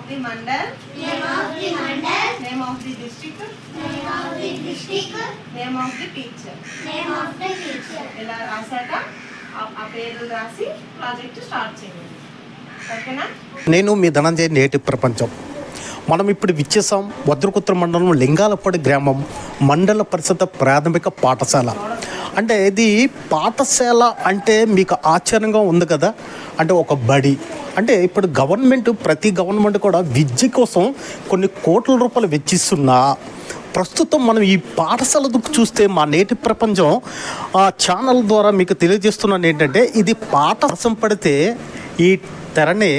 the mandal, name of the mandal, name of the district, name of the district, name of the teacher. name of the teacher. ఇలా రాసాక ఆ పేర్లు రాసి project start చేయండి. ఓకేనా? నేను మీ ధనంజయ నేటి ప్రపంచం. మనం ఇప్పుడు విచ్చేసాం వద్రకుత్ర మండలం లింగాలపాడు గ్రామం మండల పరిషత్ ప్రాథమిక పాఠశాల. అంటే ఇది పాఠశాల అంటే మీకు ఆశ్చర్యంగా ఉంది కదా. అంటే ఒక బడి అంటే ఇప్పుడు ప్రతి గవర్నమెంట్ కూడా విద్య కోసం కొన్ని కోట్ల రూపాయలు వెచ్చిస్తున్నా ప్రస్తుతం మనం ఈ పాఠశాల చూస్తే మా నేటి ప్రపంచం ఛానల్ ద్వారా మీకు తెలియజేస్తున్నాను ఏంటంటే ఇది వర్షం పడితే ఈ తెరని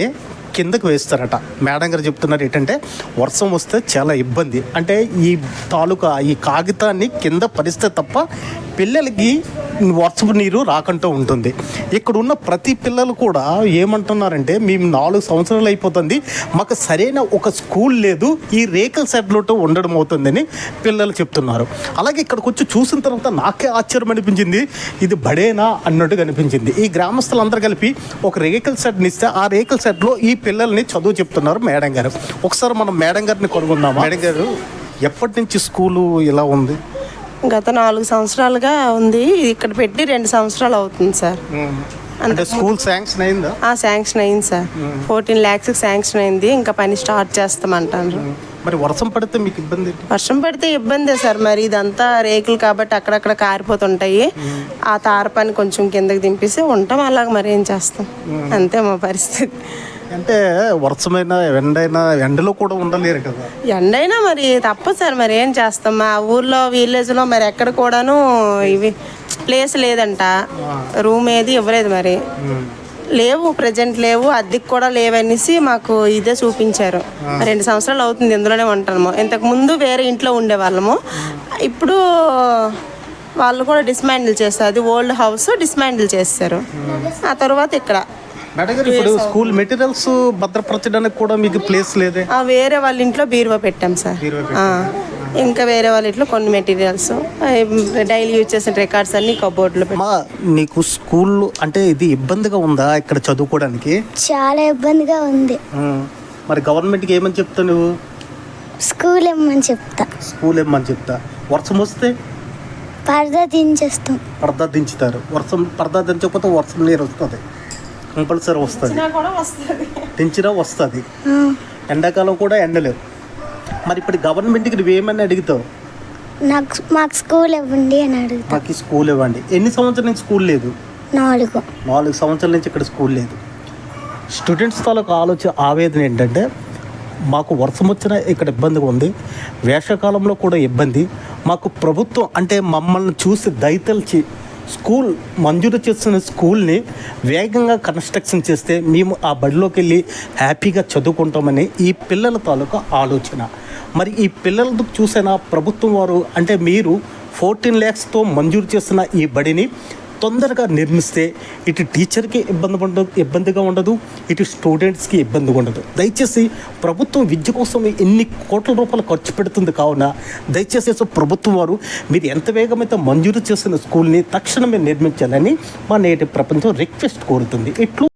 కిందకు వేస్తారట. మేడం గారు చెప్తున్నారు ఏంటంటే వర్షం వస్తే చాలా ఇబ్బంది, అంటే ఈ కాగితాన్ని కింద పరిస్తే తప్ప పిల్లలకి వర్షపు నీరు రాకుండా ఉంటుంది. ఇక్కడ ఉన్న ప్రతి పిల్లలు కూడా ఏమంటున్నారంటే మేము 4 సంవత్సరాలు అయిపోతుంది, మాకు సరైన ఒక స్కూల్ లేదు, ఈ రేకుల షెడ్లో ఉండడం అవుతుందని పిల్లలు చెప్తున్నారు. అలాగే ఇక్కడికి వచ్చి చూసిన తర్వాత నాకే ఆశ్చర్యం అనిపించింది, ఇది బడేనా అన్నట్టుగా అనిపించింది. ఈ గ్రామస్తులందరూ కలిపి ఒక రేకుల షెడ్ని ఇస్తే ఆ రేకుల షెడ్లో ఈ పిల్లల్ని చదువు చెప్తున్నారు మేడం గారు. ఒకసారి మనం మేడం గారిని కొనుక్కుందాం. మేడం గారు, ఎప్పటి నుంచి స్కూలు ఇలా ఉంది? గత 4 సంవత్సరాలుగా ఉంది. ఇక్కడ పెట్టి 2 సంవత్సరాలు అవుతుంది సార్. అంటే స్కూల్ శాంక్షన్ అయిందా? శాంక్షన్ అయింది సార్. 14 lakhs శాంక్షన్ అయింది. ఇంకా పని స్టార్ట్ చేస్తామంటారు. మరి వర్షం పడితే మీకు ఇబ్బంది? వర్షం పడితే ఇబ్బందే సార్. మరి ఇదంతా రేకులు కాబట్టి అక్కడక్కడ కారిపోతుంటాయి. ఆ తార పని కొంచెం కిందకి దింపేసి ఉంటాం. అలాగ మరి ఏం చేస్తాం, అంతే మా పరిస్థితి. అంటే వర్షమైనా ఎండైనా ఎండలో కూడా ఉండలేరు కదా. ఎండైనా మరి తప్పదు సార్, మరి ఏం చేస్తాం. మా ఊర్లో విలేజ్లో మరి ఎక్కడ కూడాను ఇవి ప్లేస్ లేదంట, రూమ్ ఏది ఇవ్వలేదు, మరి లేవు, ప్రజెంట్ లేవు, అద్దెకి కూడా లేవనేసి మాకు ఇదే చూపించారు. 2 సంవత్సరాలు అవుతుంది ఇందులోనే ఉంటాము. ఇంతకుముందు వేరే ఇంట్లో ఉండేవాళ్ళము, ఇప్పుడు వాళ్ళు కూడా డిస్మాండిల్ చేస్తారు. అది ఓల్డ్ హౌస్ డిస్మాండిల్ చేస్తారు. ఆ తర్వాత ఇక్కడ మేడం గారు, ఇప్పుడు స్కూల్ మెటీరియల్స్ భద్రపరచడానికి కూడా మీకు ప్లేస్ లేదే? వేరే వాళ్ళ ఇంట్లో బీరువా పెట్టాం సార్. ఇంకా వేరే వాళ్ళ ఇంట్లో కొన్ని మెటీరియల్స్, డైలీ యూజ్ చేసిన రికార్డ్స్ అన్ని కబోర్డ్లో పెట్టా. నీకు స్కూల్ అంటే ఇది ఇబ్బందిగా ఉందా ఇక్కడ చదువుకోవడానికి? చాలా ఇబ్బందిగా ఉంది. మరి గవర్నమెంట్కి ఏమని చెప్తావు నువ్వు? స్కూల్ ఏమని చెప్తా. స్కూల్ ఏమని చెప్తా. వర్షం వస్తే పరదా దించేస్తాం. పరదా దించుతారు. పరదా దించకపోతే వర్షం నీరు వస్తుంది, కంపల్సరీ వస్తుంది, దించినా వస్తుంది. ఎండాకాలం కూడా ఎండలేవు. మరి ఇప్పుడు గవర్నమెంట్కి నువ్వేమని అడుగుతావు? మాకు స్కూల్ ఇవ్వండి అని అడుగుతా. మాకు స్కూల్ ఇవ్వండి. ఎన్ని సంవత్సరాల నుంచి స్కూల్ లేదు? 4 సంవత్సరాల నుంచి ఇక్కడ స్కూల్ లేదు. స్టూడెంట్స్ తాలూకు ఆవేదన ఏంటంటే మాకు వర్షం వచ్చినా ఇక్కడ ఇబ్బందిగా ఉంది, వేసవకాలంలో కూడా ఇబ్బంది. మాకు ప్రభుత్వం అంటే మమ్మల్ని చూసి దయతలిచి స్కూల్ మంజూరు చేస్తున్న స్కూల్ని వేగంగా కన్స్ట్రక్షన్ చేస్తే మేము ఆ బడిలోకి వెళ్ళి హ్యాపీగా చదువుకుంటామని ఈ పిల్లల తాలూకా ఆలోచన. మరి ఈ పిల్లలకు చూసిన ప్రభుత్వం వారు అంటే మీరు 14 lakhsతో మంజూరు చేస్తున్న ఈ బడిని తొందరగా నిర్మిస్తే ఇటు టీచర్కి ఇబ్బందిగా ఉండదు, ఇటు స్టూడెంట్స్కి ఇబ్బందిగా ఉండదు. దయచేసి ప్రభుత్వం విద్య కోసం ఎన్ని కోట్ల రూపాయలు ఖర్చు పెడుతుంది కావున దయచేసి ప్రభుత్వం వారు మీరు ఎంత వేగమైతే మంజూరు చేస్తున్న స్కూల్ని తక్షణమే నిర్మించాలని మా నేటి ప్రపంచం రిక్వెస్ట్ కోరుతుంది. ఇట్లు